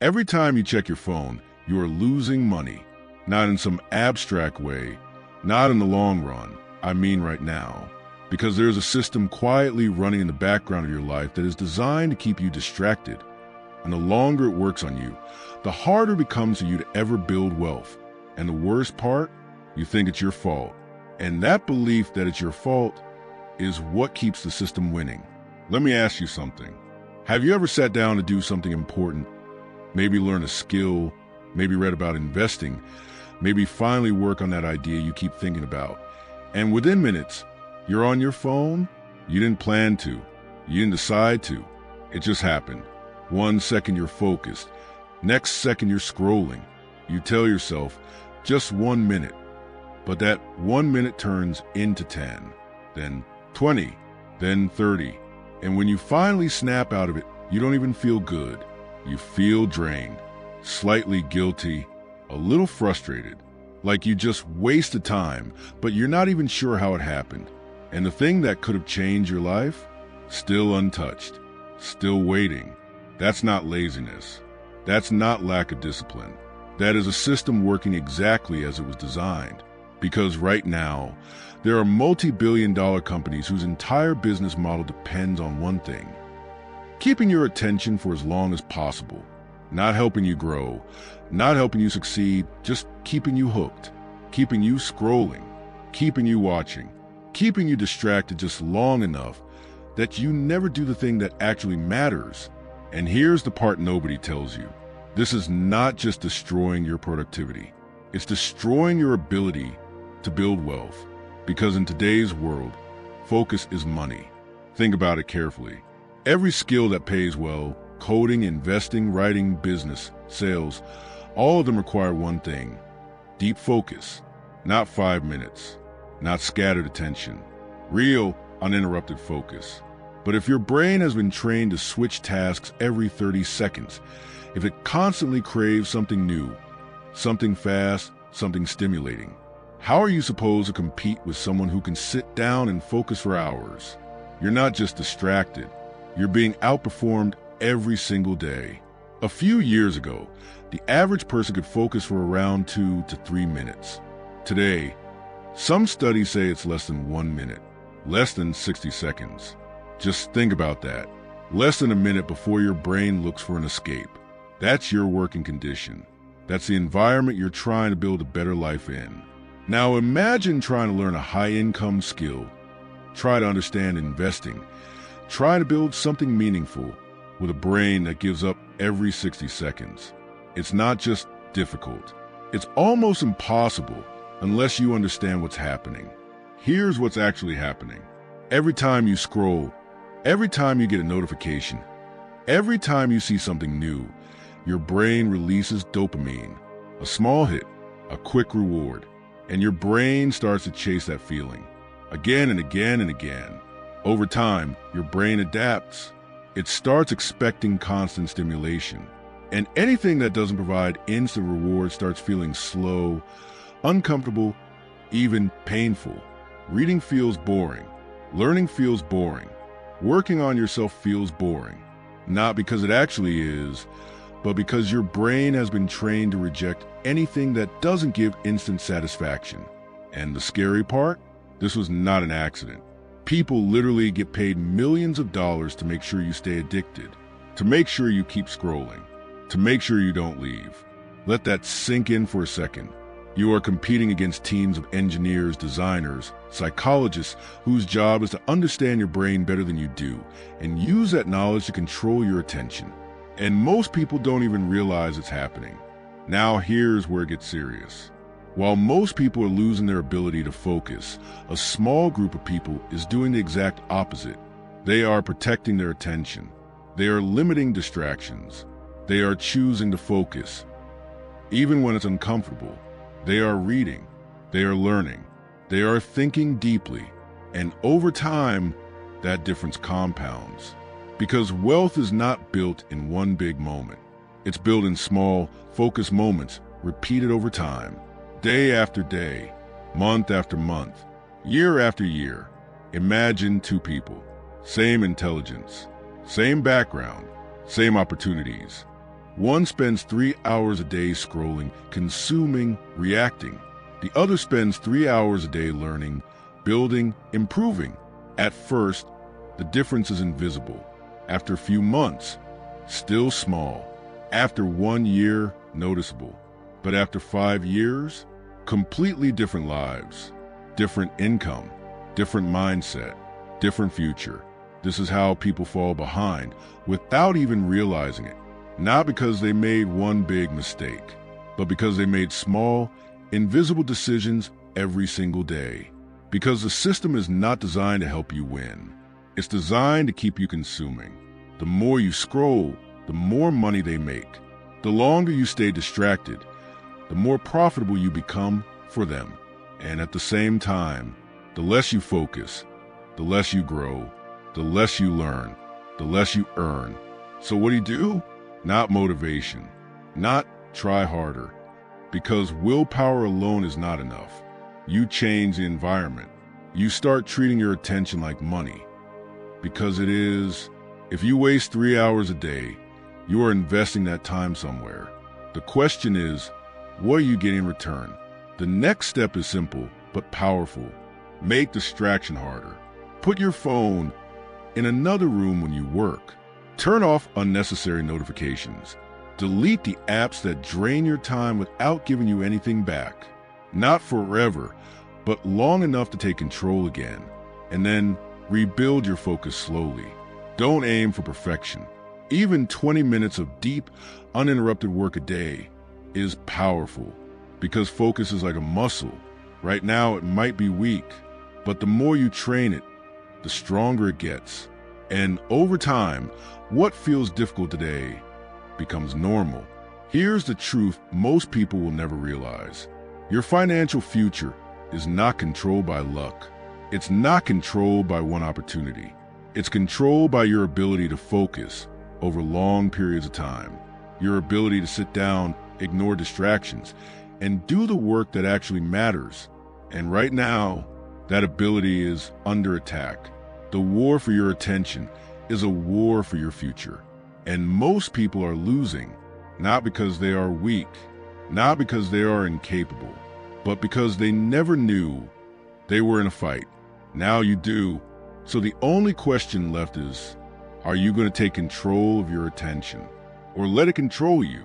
Every time you check your phone, you are losing money. Not in some abstract way, not in the long run, I mean right now. Because there's a system quietly running in the background of your life that is designed to keep you distracted. And the longer it works on you, the harder it becomes for you to ever build wealth. And the worst part, you think it's your fault. And that belief that it's your fault is what keeps the system winning. Let me ask you something. Have you ever sat down to do something important? Maybe learn a skill, maybe read about investing, maybe finally work on that idea you keep thinking about. And within minutes, you're on your phone? You didn't plan to. You didn't decide to. It just happened. 1 second you're focused. Next second you're scrolling. You tell yourself, just 1 minute. But that 1 minute turns into 10, then 20, then 30. And when you finally snap out of it, you don't even feel good. You feel drained, slightly guilty, a little frustrated, like you just wasted time, but you're not even sure how it happened. And the thing that could have changed your life, still untouched, still waiting. That's not laziness. That's not lack of discipline. That is a system working exactly as it was designed. Because right now, there are multi-billion-dollar companies whose entire business model depends on one thing: keeping your attention for as long as possible, not helping you grow, not helping you succeed, just keeping you hooked, keeping you scrolling, keeping you watching, keeping you distracted just long enough that you never do the thing that actually matters. And here's the part nobody tells you. This is not just destroying your productivity. It's destroying your ability to build wealth. Because in today's world, focus is money. Think about it carefully. Every skill that pays well, coding, investing, writing, business, sales, all of them require one thing: deep focus. Not 5 minutes, not scattered attention, real, uninterrupted focus. But if your brain has been trained to switch tasks every 30 seconds, if it constantly craves something new, something fast, something stimulating, how are you supposed to compete with someone who can sit down and focus for hours? You're not just distracted, you're being outperformed every single day. A few years ago, the average person could focus for around 2 to 3 minutes. Today, some studies say it's less than 1 minute, less than 60 seconds. Just think about that. Less than a minute before your brain looks for an escape. That's your working condition. That's the environment you're trying to build a better life in. Now imagine trying to learn a high-income skill, try to understand investing, try to build something meaningful with a brain that gives up every 60 seconds. It's not just difficult. It's almost impossible unless you understand what's happening. Here's what's actually happening. Every time you scroll, every time you get a notification, every time you see something new, your brain releases dopamine, a small hit, a quick reward, and your brain starts to chase that feeling again and again and again. Over time, your brain adapts. It starts expecting constant stimulation, and anything that doesn't provide instant reward starts feeling slow, uncomfortable, even painful. Reading feels boring. Learning feels boring. Working on yourself feels boring. Not because it actually is, but because your brain has been trained to reject anything that doesn't give instant satisfaction. And the scary part? This was not an accident. People literally get paid millions of dollars to make sure you stay addicted, to make sure you keep scrolling, to make sure you don't leave. Let that sink in for a second. You are competing against teams of engineers, designers, psychologists whose job is to understand your brain better than you do and use that knowledge to control your attention. And most people don't even realize it's happening. Now here's where it gets serious. While most people are losing their ability to focus, a small group of people is doing the exact opposite. They are protecting their attention. They are limiting distractions. They are choosing to focus, even when it's uncomfortable. They are reading. They are learning. They are thinking deeply. And over time, that difference compounds. Because wealth is not built in one big moment. It's built in small, focused moments, repeated over time, day after day, month after month, year after year. Imagine two people, same intelligence, same background, same opportunities, One spends 3 hours a day scrolling, consuming, reacting. The other spends 3 hours a day learning, building, improving. At first, the difference is invisible. After a few months, still small. After 1 year, noticeable. But after 5 years, completely different lives, different income, different mindset, different future. This is how people fall behind without even realizing it. Not because they made one big mistake, but because they made small, invisible decisions every single day. Because the system is not designed to help you win. It's designed to keep you consuming. The more you scroll, the more money they make. The longer you stay distracted, the more profitable you become for them. And at the same time, the less you focus, the less you grow, the less you learn, the less you earn. So what do? Not motivation, not try harder, because willpower alone is not enough. You change the environment. You start treating your attention like money, because it is. If you waste 3 hours a day, you are investing that time somewhere. The question is, what are you getting in return? The next step is simple but powerful. Make distraction harder. Put your phone in another room when you work. Turn off unnecessary notifications. Delete the apps that drain your time without giving you anything back. Not forever, but long enough to take control again. And then rebuild your focus slowly. Don't aim for perfection. Even 20 minutes of deep, uninterrupted work a day is powerful, because focus is like a muscle. Right now it might be weak, but the more you train it, the stronger it gets. And over time, what feels difficult today becomes normal. Here's the truth most people will never realize. Your financial future is not controlled by luck. It's not controlled by one opportunity. It's controlled by your ability to focus over long periods of time. Your ability to sit down, ignore distractions, and do the work that actually matters. And right now, that ability is under attack. The war for your attention is a war for your future. And most people are losing, not because they are weak, not because they are incapable, but because they never knew they were in a fight. Now you do. So the only question left is, are you going to take control of your attention or let it control you?